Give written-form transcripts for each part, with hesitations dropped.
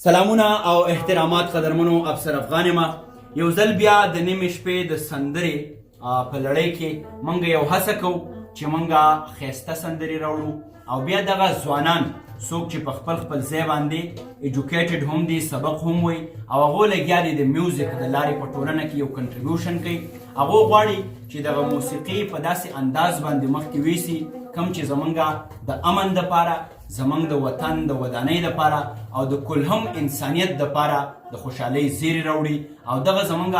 سلامونه او احترامات قدرمنو افسر افغان ما یو ځل بیا د نیمې شپې د سندرې په لړۍ کې موږ یو هڅه کوو چې موږ ښایسته سندرې راوړو او بیا دغه ځوانان څوک چې په خپل ځای باندې ایجوکیټډ هم دي، سبق هم وایي او هغو لګیا دي د میوزیک د لارې په ټولنه کې یو کنټریبیوشن کوي. هغو غواړي چې دغه موسیقي په داسې انداز باندې مخکې ویسي کوم چې زمونږ د امن دپاره، زمونږ د وطن د ودانۍ دپاره او د کلهم انسانیت دپاره د خوشحالۍ زیری راوړي. او دغه زمونږ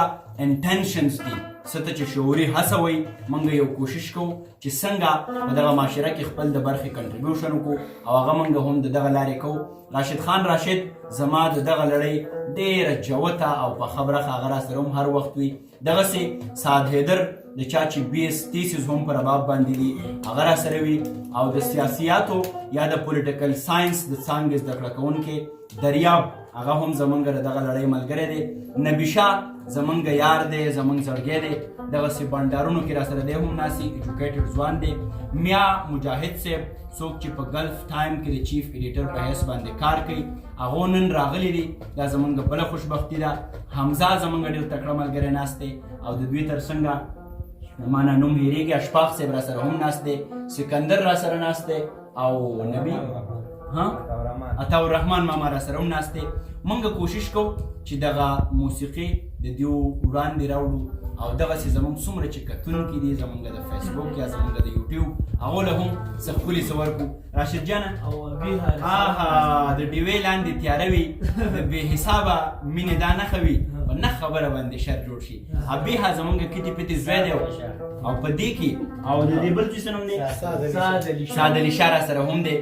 انټنشنز دي، څه ته چې شعوري هڅه وایي. موږ یو کوشش کوو چې څنګه په دغه معاشره کې خپل د برخې کنټریبیوشن وکړو او هغه موږ هم د دغه لارې کوو. راشد خان راشد زما د دغه لړۍ ډېره جوته او په خبره هغه راسره هم هر وخت وي. دغسې سعد حیدر د چا چې BS تیسیس هم په رباب باندې دي هغه راسره وي او د سیاسیاتو یا د پولیټیکل ساینس د څانګې زده کړه کوونکی دریاب هغه هم زمونږ د دغه لړۍ ملګری دی. نبي شاه زمونږ یار دی، زمونږ زړګی دی، دغسې بنډارونو کې راسره دی هم ناسي، ایجوکیټډ ځوان دی. میا مجاهد صاحب څوک چې په ګلف ټایم کې د چیف ایډیټر په حیث باندې کار کوي، هغو نن راغلی دي. دا زمونږ بله خوشبختي ده. حمزه زمونږ ډېر تکړه ملګری ناست دی او د دوی تر څنګه مانا نوم هیریږي اشفاق صاحب راسره هم ناست دی، سکندر راسره ناست دی او نبی عطاالرحمن ماما راسره هم ناست دی. موږ کوشش کوو چې دغه موسیقي د دیو وړاندې راوړو او دغسې زموږ څومره چې کتونکي دي زموږ د فیسبوک یا زموږ د یوټیوب هغو له هم څه ښکلي څه ورکړو. راشد جانه د ډیوې لاندې تیاره وي، د بې حسابه مینې دا نښه وي، په نه خبره باندې شر جوړ شي. ابیها زموږ کټي پټي زوی دی او په دې کې او د دې بل څه نوم دی سعد علي شاه راسره هم دی.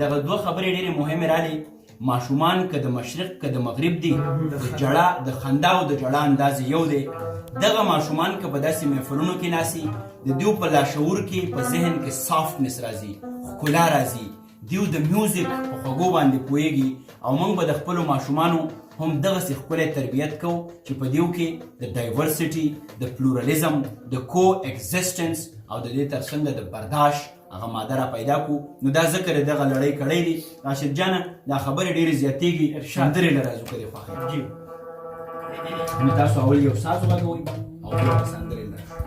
دغه دوه خبرې ډېرې مهمې رالي. ماشومان که د مشرق که د مغرب دي، د جړا د خندا او د جړا انداز یو دی. دغه ماشومان که په داسې محفلونو کې ناسي، د دیو په لاشعور کې په ذهن کې سافټنس راځي، ښکلا راځي، دیو د میوزیک په خوږو باندې پوهیږي او موږ به د خپلو ماشومانو هم دغسې ښکلی تربیت کوو چې په دیو کې د ډایورسټي، د پلورالېزم، د کو ایگزسټنس او د دې تر څنګ د برداشت هغه ماده را پیدا کړو. نو دا ذکر دغه لړۍ کړی دی. راشد جانه دا خبرې ډېرې زیاتېږي، سندرې له راځو که دې خوښوي. نو تاسو اول یو ساز وغږوئ او بیا به سندرې له راشو.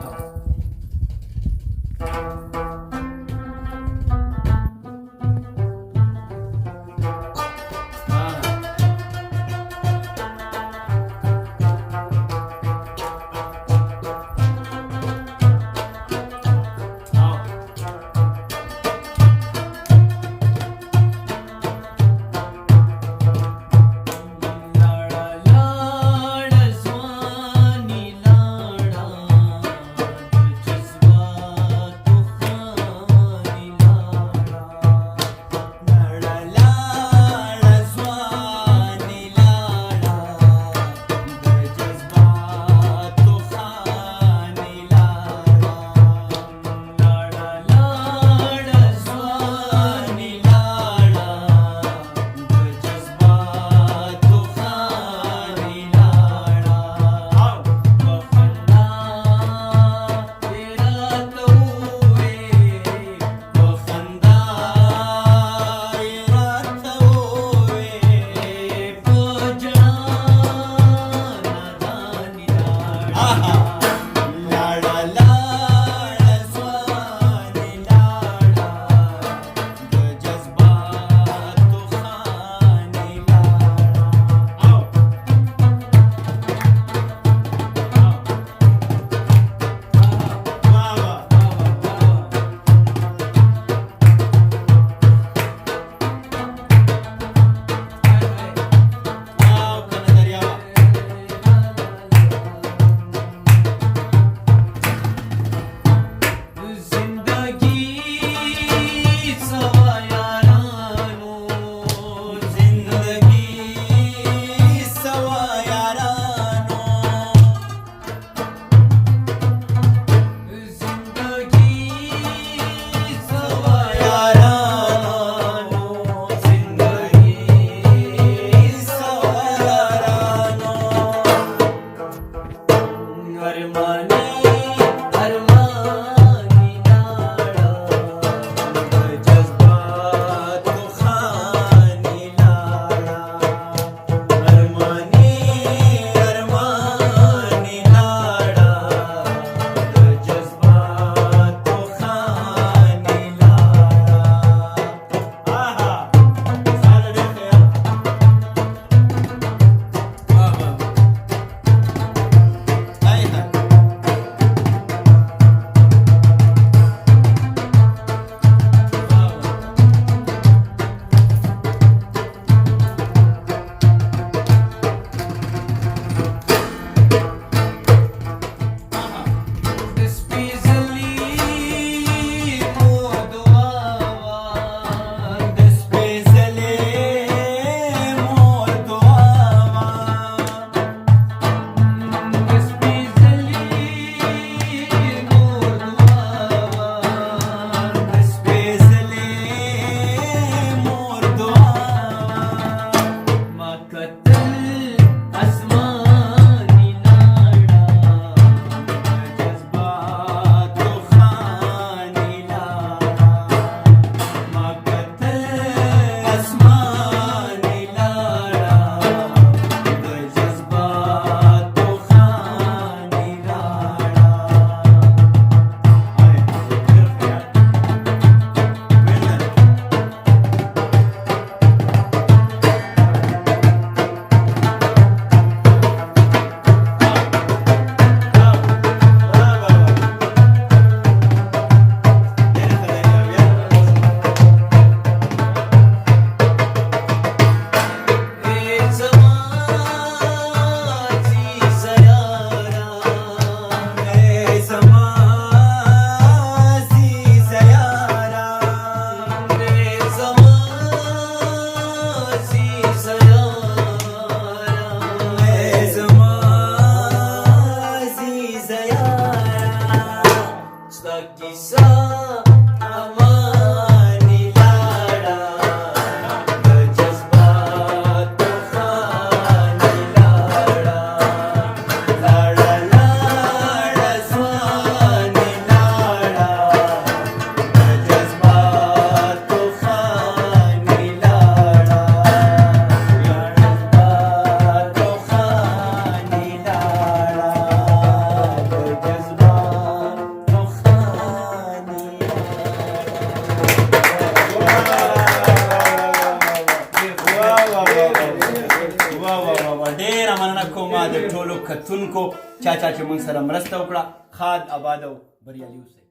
چا چې موږ سره مرسته وکړه. ښاد، آباد او بریالي اوسئ.